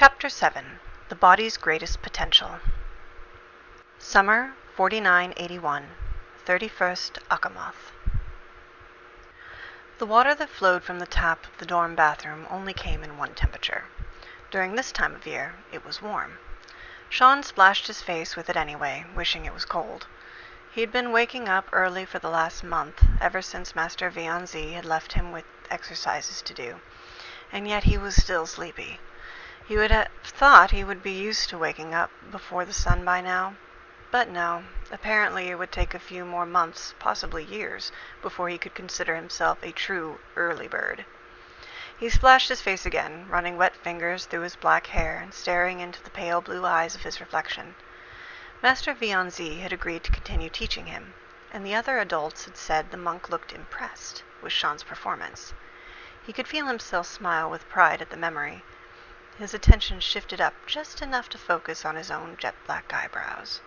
Chapter 7. The Body's Greatest Potential. Summer 4981, 31st Akamoth. The water that flowed from the tap of the dorm bathroom only came in one temperature. During this time of year, it was warm. Sean splashed his face with it anyway, wishing it was cold. He had been waking up early for the last month, ever since Master Vianzi had left him with exercises to do, and yet he was still sleepy. He would have thought he would be used to waking up before the sun by now, but no, apparently it would take a few more months, possibly years, before he could consider himself a true early bird. He splashed his face again, running wet fingers through his black hair and staring into the pale blue eyes of his reflection. Master Vianzi had agreed to continue teaching him, and the other adults had said the monk looked impressed with Sean's performance. He could feel himself smile with pride at the memory. His attention shifted up just enough to focus on his own jet-black eyebrows.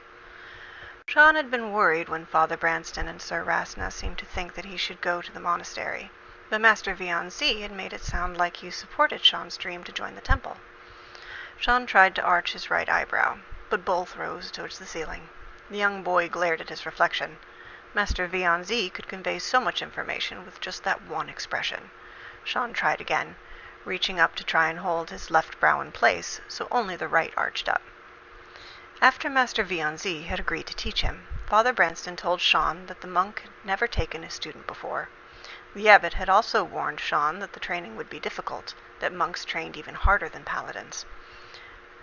Sean had been worried when Father Branston and Sir Rasna seemed to think that he should go to the monastery, but Master Vianzi had made it sound like he supported Sean's dream to join the temple. Sean tried to arch his right eyebrow, but both rose towards the ceiling. The young boy glared at his reflection. Master Vianzi could convey so much information with just that one expression. Sean tried again, reaching up to try and hold his left brow in place, so only the right arched up. After Master Vianzi had agreed to teach him, Father Branston told Sean that the monk had never taken a student before. The abbot had also warned Sean that the training would be difficult, that monks trained even harder than paladins.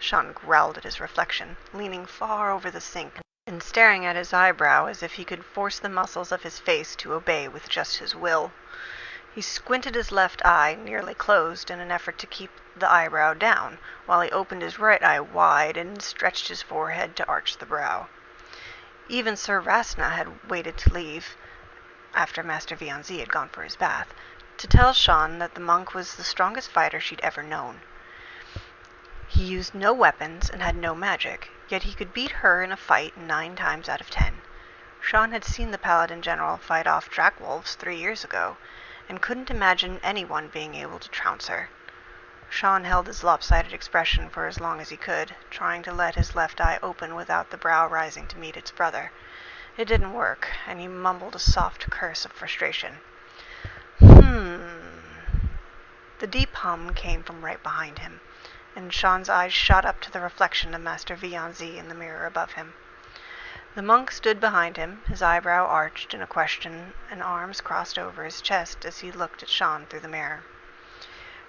Sean growled at his reflection, leaning far over the sink and staring at his eyebrow as if he could force the muscles of his face to obey with just his will. He squinted his left eye nearly closed in an effort to keep the eyebrow down, while he opened his right eye wide and stretched his forehead to arch the brow. Even Sir Rasna had waited to leave, after Master Vianzi had gone for his bath, to tell Sean that the monk was the strongest fighter she'd ever known. He used no weapons and had no magic, yet he could beat her in a fight 9 times out of 10. Sean had seen the Paladin General fight off Dracwolves 3 years ago, and couldn't imagine anyone being able to trounce her. Sean held his lopsided expression for as long as he could, trying to let his left eye open without the brow rising to meet its brother. It didn't work, and he mumbled a soft curse of frustration. The deep hum came from right behind him, and Sean's eyes shot up to the reflection of Master Vianzi in the mirror above him. The monk stood behind him, his eyebrow arched in a question and arms crossed over his chest as he looked at Sean through the mirror.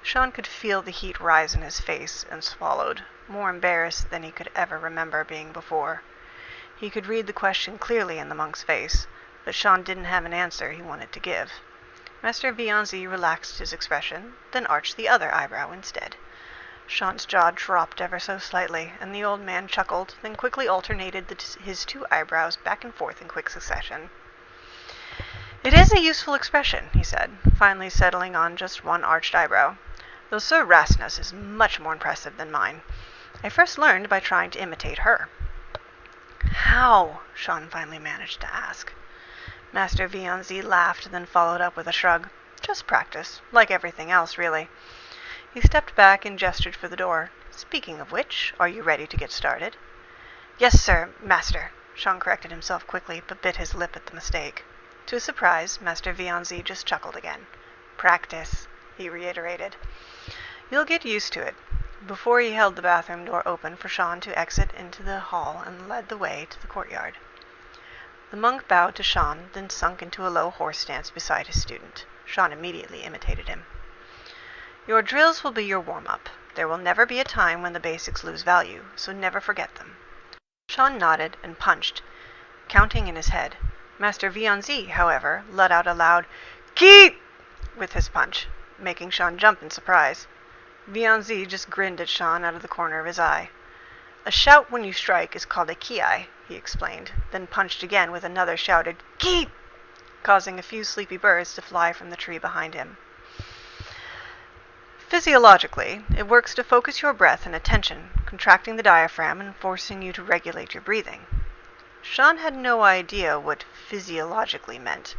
Sean could feel the heat rise in his face and swallowed, more embarrassed than he could ever remember being before. He could read the question clearly in the monk's face, but Sean didn't have an answer he wanted to give. Master Vianzi relaxed his expression, then arched the other eyebrow instead. Sean's jaw dropped ever so slightly, and the old man chuckled, then quickly alternated his 2 eyebrows back and forth in quick succession. "It is a useful expression," he said, finally settling on just one arched eyebrow, "though Sir Rasna's is much more impressive than mine. I first learned by trying to imitate her." "How?" Sean finally managed to ask. Master Vianzi laughed, then followed up with a shrug. "Just practice, like everything else, really." He stepped back and gestured for the door. "Speaking of which, are you ready to get started?" "Yes, sir, master." Sean corrected himself quickly, but bit his lip at the mistake. To his surprise, Master Vianzi just chuckled again. "Practice," he reiterated. "You'll get used to it." Before he held the bathroom door open for Sean to exit into the hall and led the way to the courtyard. The monk bowed to Sean, then sunk into a low horse stance beside his student. Sean immediately imitated him. "Your drills will be your warm-up. There will never be a time when the basics lose value, so never forget them." Sean nodded and punched, counting in his head. Master Vianzi, however, let out a loud "Keep!" with his punch, making Sean jump in surprise. Vianzi just grinned at Sean out of the corner of his eye. "A shout when you strike is called a ki," he explained, then punched again with another shouted "Keep!" causing a few sleepy birds to fly from the tree behind him. Physiologically, it works to focus your breath and attention, contracting the diaphragm and forcing you to regulate your breathing. Sean had no idea what physiologically meant,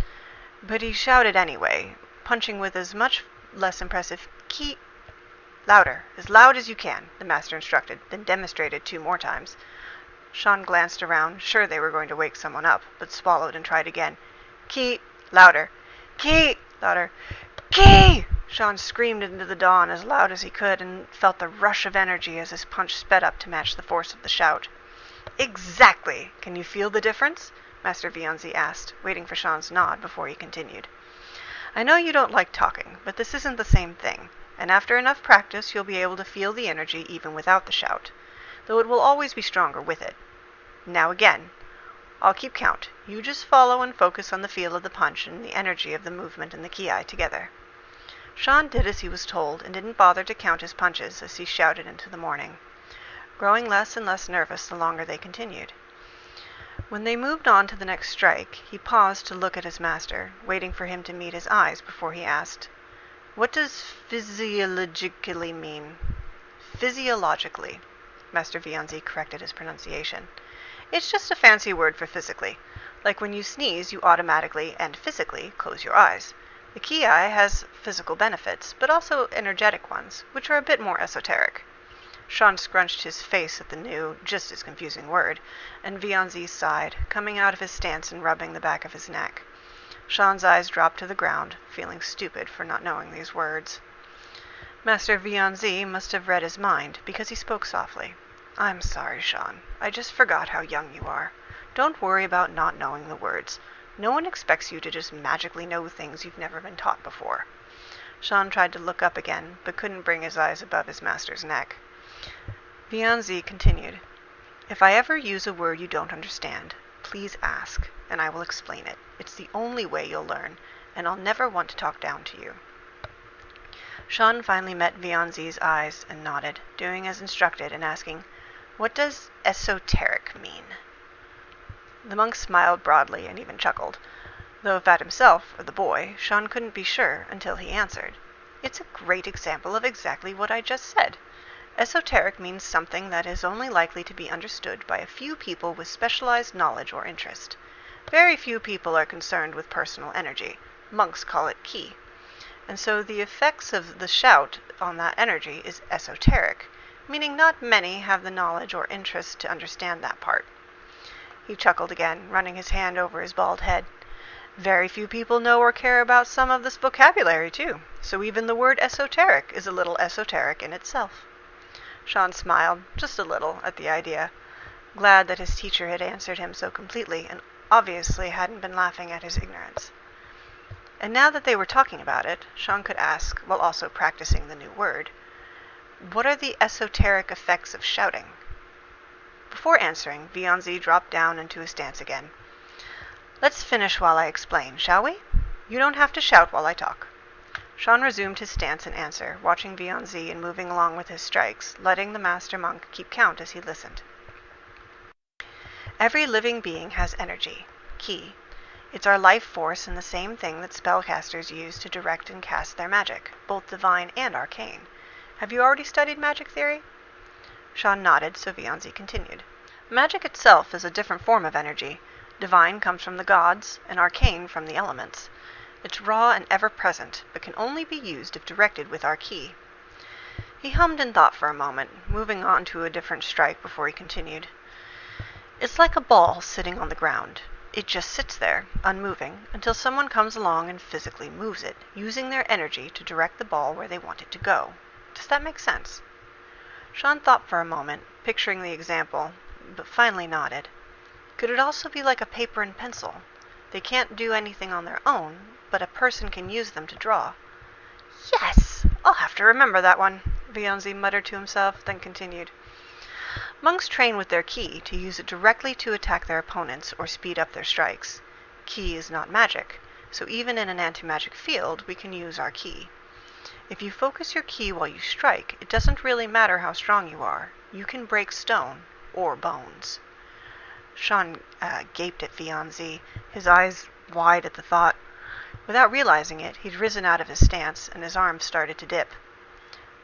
but he shouted anyway, punching with as much less impressive "ki" Louder, as loud as you can, the master instructed, then demonstrated 2 more times. Sean glanced around, sure they were going to wake someone up, but swallowed and tried again. Ki! Louder. Ki! Louder. Ki! Sean screamed into the dawn as loud as he could and felt the rush of energy as his punch sped up to match the force of the shout. Exactly! Can you feel the difference? Master Vianzi asked, waiting for Sean's nod before he continued. I know you don't like talking, but this isn't the same thing, and after enough practice you'll be able to feel the energy even without the shout, though it will always be stronger with it. Now again. I'll keep count. You just follow and focus on the feel of the punch and the energy of the movement and the ki together. Sean did as he was told and didn't bother to count his punches as he shouted into the morning, growing less and less nervous the longer they continued. When they moved on to the next strike, he paused to look at his master, waiting for him to meet his eyes before he asked, What does physiologically mean? Physiologically, Master Vianzi corrected his pronunciation. It's just a fancy word for physically. Like when you sneeze, you automatically and physically close your eyes. The ki has physical benefits, but also energetic ones, which are a bit more esoteric. Sean scrunched his face at the new, just as confusing word, and Vianzi sighed, coming out of his stance and rubbing the back of his neck. Sean's eyes dropped to the ground, feeling stupid for not knowing these words. Master Vianzi must have read his mind, because he spoke softly. I'm sorry, Sean. I just forgot how young you are. Don't worry about not knowing the words. No one expects you to just magically know things you've never been taught before. Sean tried to look up again, but couldn't bring his eyes above his master's neck. Vianzi continued, If I ever use a word you don't understand, please ask, and I will explain it. It's the only way you'll learn, and I'll never want to talk down to you. Sean finally met Vianzi's eyes and nodded, doing as instructed and asking, What does esoteric mean? The monk smiled broadly and even chuckled, though of that himself, or the boy, Sean couldn't be sure until he answered. It's a great example of exactly what I just said. Esoteric means something that is only likely to be understood by a few people with specialized knowledge or interest. Very few people are concerned with personal energy. Monks call it ki. And so the effects of the shout on that energy is esoteric, meaning not many have the knowledge or interest to understand that part. He chuckled again, running his hand over his bald head. Very few people know or care about some of this vocabulary, too, so even the word esoteric is a little esoteric in itself. Sean smiled, just a little, at the idea, glad that his teacher had answered him so completely and obviously hadn't been laughing at his ignorance. And now that they were talking about it, Sean could ask, while also practicing the new word, What are the esoteric effects of shouting? Before answering, Vianzi dropped down into his stance again. Let's finish while I explain, shall we? You don't have to shout while I talk. Sean resumed his stance and answer, watching Vianzi and moving along with his strikes, letting the master monk keep count as he listened. Every living being has energy, ki. It's our life force and the same thing that spellcasters use to direct and cast their magic, both divine and arcane. Have you already studied magic theory? Sean nodded, so Vianzi continued. Magic itself is a different form of energy. Divine comes from the gods, and arcane from the elements. It's raw and ever-present, but can only be used if directed with our ki. He hummed and thought for a moment, moving on to a different strike before he continued. It's like a ball sitting on the ground. It just sits there, unmoving, until someone comes along and physically moves it, using their energy to direct the ball where they want it to go. Does that make sense? Sean thought for a moment, picturing the example, but finally nodded. Could it also be like a paper and pencil? They can't do anything on their own, but a person can use them to draw. Yes! I'll have to remember that one, Vianzi muttered to himself, then continued. Monks train with their ki to use it directly to attack their opponents or speed up their strikes. Ki is not magic, so even in an anti-magic field, we can use our ki. If you focus your ki while you strike, it doesn't really matter how strong you are. You can break stone or bones. Sean gaped at Vianzi, his eyes wide at the thought. Without realizing it, he'd risen out of his stance, and his arms started to dip.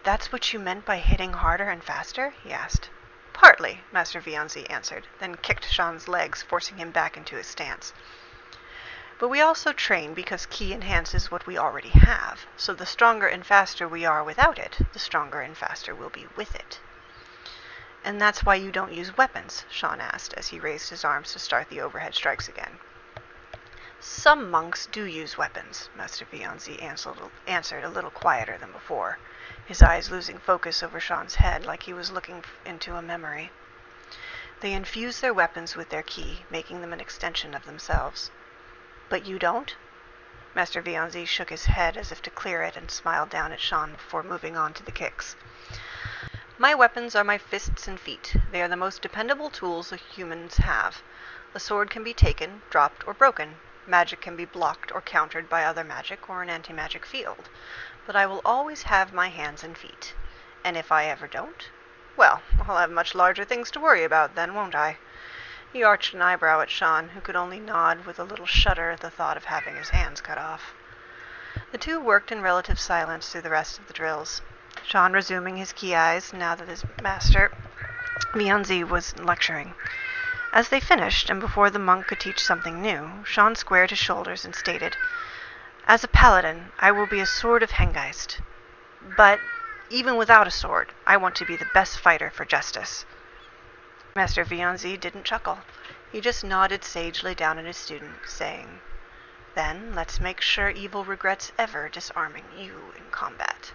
That's what you meant by hitting harder and faster? He asked. Partly, Master Vianzi answered, then kicked Sean's legs, forcing him back into his stance. But we also train because ki enhances what we already have, so the stronger and faster we are without it, the stronger and faster we'll be with it. And that's why you don't use weapons, Sean asked as he raised his arms to start the overhead strikes again. Some monks do use weapons, Master Vianzi answered a little quieter than before, his eyes losing focus over Sean's head like he was looking into a memory. They infuse their weapons with their ki, making them an extension of themselves. But you don't? Master Vianzi shook his head as if to clear it and smiled down at Sean before moving on to the kicks. My weapons are my fists and feet. They are the most dependable tools humans have. A sword can be taken, dropped, or broken. Magic can be blocked or countered by other magic or an anti-magic field. But I will always have my hands and feet. And if I ever don't, well, I'll have much larger things to worry about then, won't I? He arched an eyebrow at Sean, who could only nod with a little shudder at the thought of having his hands cut off. The two worked in relative silence through the rest of the drills. Sean resuming his ki eyes now that his master, Vianzi, was lecturing. As they finished, and before the monk could teach something new, Sean squared his shoulders and stated, "As a paladin, I will be a sword of Hengeist. But, even without a sword, I want to be the best fighter for justice." Master Vianzi didn't chuckle. He just nodded sagely down at his student, saying, "Then let's make sure evil regrets ever disarming you in combat."